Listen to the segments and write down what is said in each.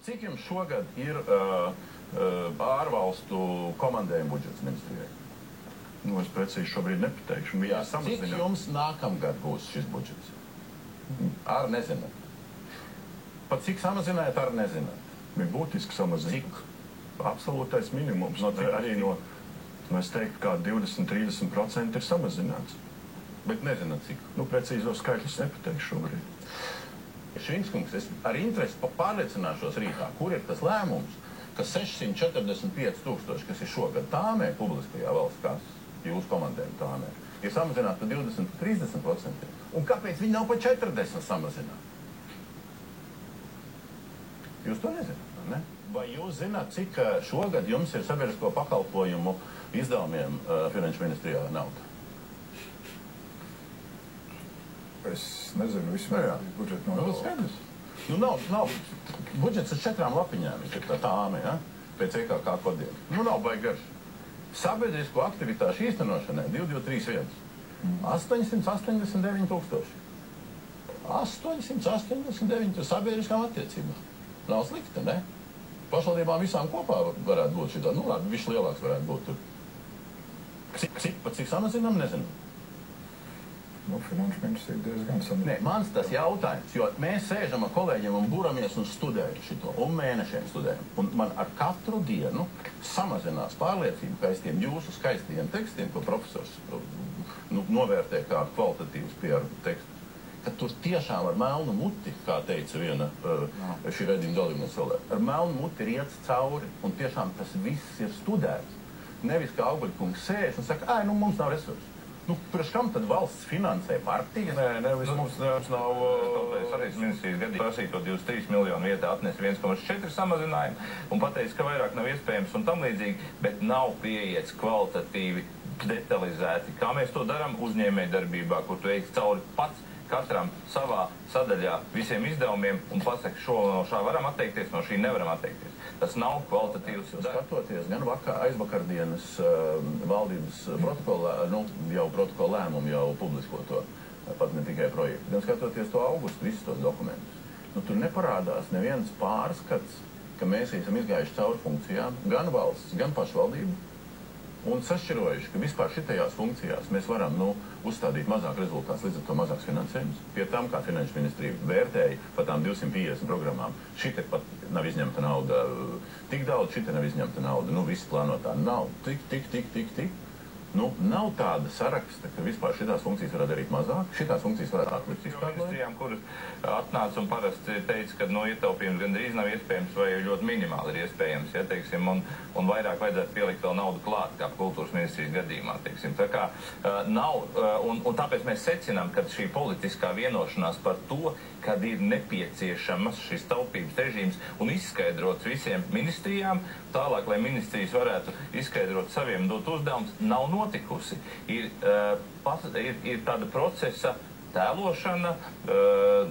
Cik jums šogad ir ārvalstu komandējuma budžets ministrijai? Nu, es precīzi šobrīd nepateikšu. Jā, cik jums nākamgad būs šis budžets? Ar nezināt. Pat cik samazinājāt, ar nezināt? Bija būtiski samazināt. Cik? Absolūtais minimums. Arī no, es teiktu, kā 20–30% ir samazināts. Bet nezināt cik? Nu, precīzo skaitļus nepateikšu šobrīd. Švinskungs, es ar interesi pārliecināšos rītā, kur ir tas lēmums, ka 645 000, kas ir šogad tāmē publiskajā valsts kases, jūsu komandējuma tāmē, ir samazināti par 20–30%. Un kāpēc viņi nav pa 40 samazināti? Jūs to nezināt, ne? Vai jūs zināt, cik šogad jums ir sabiedrisko pakalpojumu izdevumiem Finanšu ministrijā nauda? Es nezinu vispār budžetu no... Nu, nav. Budžets ar 4 lapiņām, ir tā tāme, ja? Pēc EKK kodiem. Nu, nav baigi garš. Sabiedrisko aktivitāšu īstenošanai 2231. 889 000. 889 sabiedriskām attiecībām. Nav slikti, ne? Pašvaldībām visām kopā varētu būt šitā. Nu, labi, višķi lielāks varētu būt tur. Cik samazinām, nezinu. Nu, Finanšu ministrija diezgan samazina. Nē, mans tas jautājums, jo mēs sēžam ar kolēģiem un buramies un studējam šito, un mēnešiem studējam. Un man ar katru dienu samazinās pārliecību, ka aiz tiem jūsu skaistajiem tekstiem, ko profesors novērtē kā kvalitatīvus PR tekstu, ka tur tiešām ar melnu muti, kā teica viena šī redzījuma dalībniece, ar melnu muti ir iets cauri, un tiešām tas viss ir studēts. Nevis kā Auguļkungs sēž un saka, nu mums nav resursi. Nu, priekš kam tad valsts finansē partijas? Nē, mums nav Sarības ministrijas gadījumā prasīto 23 miljonu vietā atnes 1,4 samazinājumu un pateica, ka vairāk nav iespējams un tam līdzīgi, bet nav pieiets kvalitatīvi detalizēti. Kā mēs to darām uzņēmēju darbībā, kur tu ej cauri pats katram savā sadaļā visiem izdevumiem un pasaka, šo no šā varam atteikties, no šī nevaram atteikties. Tas nav kvalitatīvs. Skatoties gan aizvakardienas valdības protokola, jau protokola lēmumu, jau publiskoto, pat ne tikai projektu, gan skatoties to augustu, visus tos dokumentus. Nu, tur neparādās neviens pārskats, ka mēs esam izgājuši cauri funkcijām, gan valsts, gan pašvaldību, un sašķirojuši, ka vispār šitajās funkcijās mēs varam uzstādīt mazāk rezultāts, līdz ar to mazāks finansējums. Pie tam, kā Finanšu ministrija vērtēja par tām 250 programmām, šite pat nav izņemta nauda tik daudz, šite nav izņemta nauda, viss plānotā nav tik. Nu, nav tāda saraksta, ka vispār šitās funkcijas varētu darīt mazāk, šitās funkcijas varētu atlikt vispār. Ministrijām, kuras atnāca un parasti teica, ka ietaupījums gandrīz nav iespējams vai ļoti minimāli ir iespējams, ja, teiksim, un vairāk vajadzētu pielikt vēl naudu klāt, kā kultūras ministrijas gadījumā, teiksim. Tā kā nav, un tāpēc mēs secinām, ka šī politiskā vienošanās par to, kad ir nepieciešamas šis taupības režīms un izskaidrots visiem ministrijām, tālāk, lai ministrijas varētu izskaidrot saviem dot uzdevumus, nav notikusi. Ir tāda procesa tēlošana,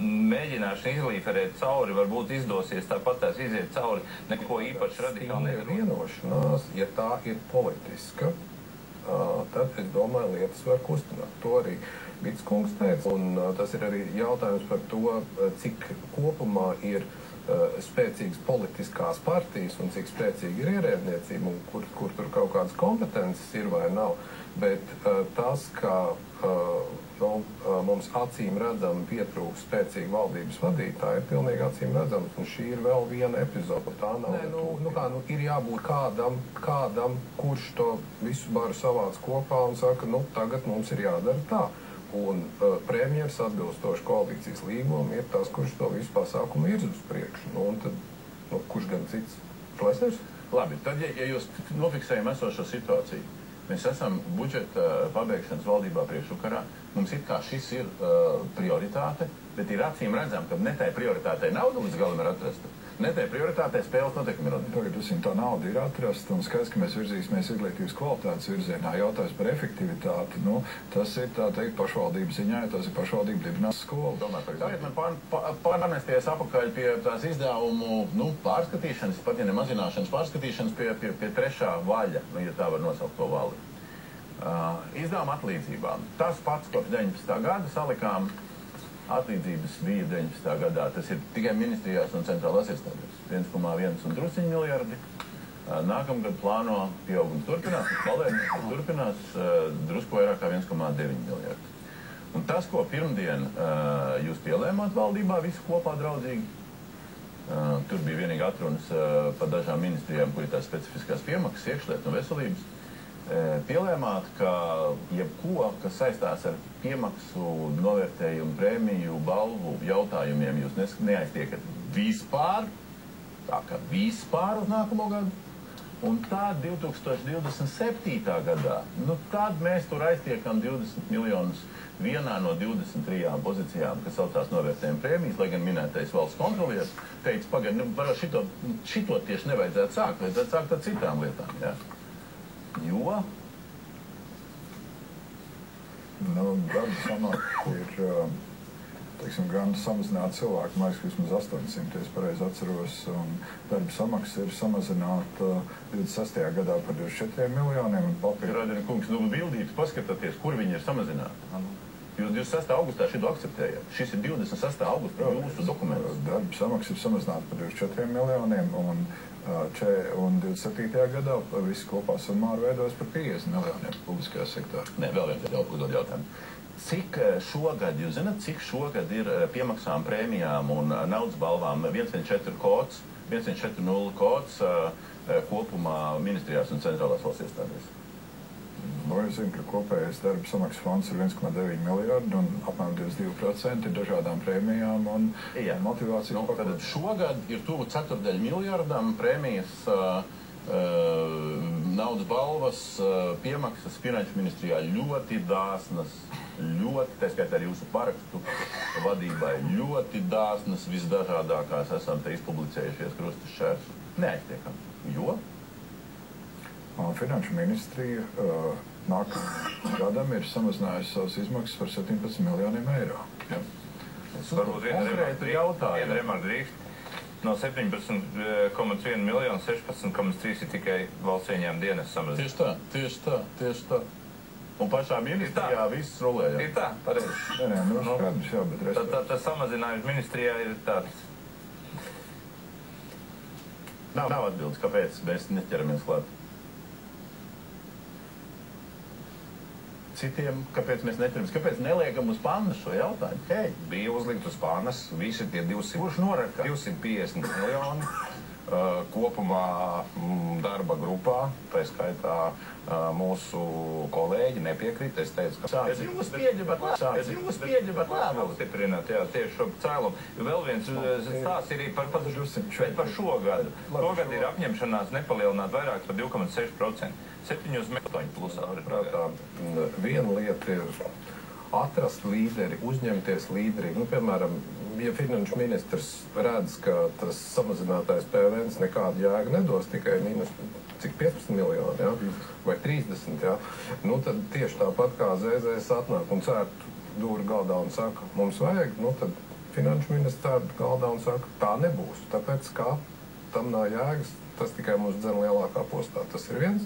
mēģināšana izlīferēt cauri, varbūt izdosies tāpat tās iziet cauri, neko īpaši radikāli nevar. Vienošanās, ja tā ir politiska, tad, es domāju, lietas var kustināt. To arī Bitskungs teica, un tas ir arī jautājums par to, cik kopumā ir spēcīgas politiskās partijas un cik spēcīga ir ierēdniecība un kur tur kaut kādas kompetences ir vai nav. Bet tas, ka mums acīm redzami pietrūks spēcīga valdības vadītāja, ir pilnīgi acīm redzams, un šī ir vēl viena epizode. Tā nav, ir jābūt kādam, kurš to visu baru savāc kopā un saka, tagad mums ir jādara tā. Un premjers atbilstoši koalīcijas līgumam ir tas, kurš to visu pasākumu virz uz priekšu. Un tad, kurš gan cits? Plesners? Labi, tad, ja jūs nofiksējam esošo situāciju, mēs esam budžeta pabeigšanas valdībā priekšvakarā, mums it kā šis ir prioritāte, bet ir acīm redzam, ka ne tai prioritātei nauda līdz galam ir atrasta. Ne tai prioritātei spēles noteikumi ir Tagad tā nauda ir atrasta un skaidrs, ka mēs virzīsimies izglītības kvalitātes virzienā. Jautājums par efektivitāti, tas ir tā teikt pašvaldības ziņā, ja tas ir pašvaldība dibinās skolu. Tagad man pārnesties apakaļ pie tās izdevumu pārskatīšanas, pat ja ne mazināšanas pārskatīšanas pie trešā vaļa, ja tā var nosaukt to vali. Izdevuma atlīdzībām. Tas pats kopš 19. gada salikām Atlīdzības bija 19. gadā. Tas ir tikai ministrijās un centrālās iestādēs. 1,1 un drusciņi miljardi. Nākamgad plāno pieaugums turpinās, palēnības turpinās drusku vairāk kā 1,9 miljardi. Un tas, ko pirmdien jūs pielēmāt valdībā, visu kopā draudzīgi, tur bija vienīgi atrunas par dažām ministrijām, kur ir tās specifiskās piemaksas, iekšliet un veselības, pielēmāt, ka jebko, kas saistās ar piemaksu, novērtējumu, prēmiju, balvu jautājumiem, jūs neaiztiekat vispār, tā kā vispār uz nākamo gadu. Un tad 2027. gadā, tad mēs tur aiztiekam 20 miljonus vienā no 23 pozīcijām, kas saucās novērtējuma prēmijas, lai gan minētais valsts kontrolieris teica, pagaidi, šito tieši nevajadzētu sākt, vajadzētu sākt ar citām lietām, jā. Jo? Darba samaksa ir, teiksim, gan samazināt cilvēku, man liekas, vismaz 800, es pareizi atceros, un darba samaksa ir samazināta 26. gadā par 24 miljoniem un papīru. Radina kungs, bildības paskatieties, kur viņi ir samazināti. Jūs 26. augustā šito akceptējat. Šis ir 26. augusta jūsu dokuments. Darba samaksa ir samazināta par 24 miljoniem un 27. gadā viss kopā samāri veidojas par 50 miljoniem publiskajā sektorā. Nē, vēl viens jautājumu. Cik šogad, jūs zināt, cik šogad ir piemaksām, prēmijām un naudas balvām 114 kods, 140 kods kopumā ministrijās un centrālās valsts iestādēs? Es zinu, ka kopējais darba samaksas fonds ir 1,9 miljardi un apmēram 22% ir dažādām prēmijām un motivācijas Tad šogad ir tuvu 1/4 miljardam prēmijas, naudas balvas, piemaksas finanšu ministrijā ļoti dāsnas, tā skaitā ar jūsu parakstu vadībai, ļoti dāsnas, visdažādākās esam te izpublicējušies krustas šķērs. Neaiztiekam. Jo? Finanšu ministrija nākamajam gadam ir samazinājusi savas izmaksas par 17 miljoniem eiro. Ja. Varbūt viena remarka drīkst. No 17,1 miljonu 16,3 ir tikai valsts ieņēmuma dienas samazinājums. Tieši tā. Un pašā ministrijā viss rulē. Ir tā, pareizi. Skaidrs, jā, bet respektīvi. Tas samazinājums ministrijā ir tāds. Nav atbildes, kāpēc mēs neķeramies klāt. Citiem, kāpēc mēs neķeramies, kāpēc neliekam uz pannas šo jautājumu? Hei, bija uzlikt uz pannas visi tie 250 miljoni kopumā darba grupā, tā skaitā mūsu kolēģi nepiekrīt. Es teicu, ka jūs pieņemat lēmumu. Stiprināt, jā, tieši šo cēlumu. Vēl viens stāsts ir par šo gadu. Šogad ir apņemšanās nepalielināt vairāk par 2,6%. 7 miljoni plusā. Viena lieta ir atrast līderi, uzņemties līderi. Piemēram, ja finanšu ministrs redz, ka tas samazinātais PVNs nekādu jēgu nedos, tikai mīnus cik 15 miljoni, ja? Vai 30, ja? Tad tieši tāpat kā ZZS atnāk un cērt dūri galdā un saka, mums vajag, tad finanšu ministrs cērt galdā un saka, tā nebūs, tāpēc kā tam nav jēgas, tas tikai mūs dzen lielākā postā. Tas ir viens.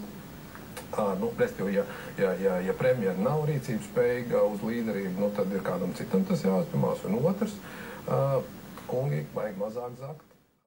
Ja premjera nav rīcības spējīga uz līderību, tad ir kādam citam tas jāuzpamās. Un otrs, kungi, vajag mazāk zakt.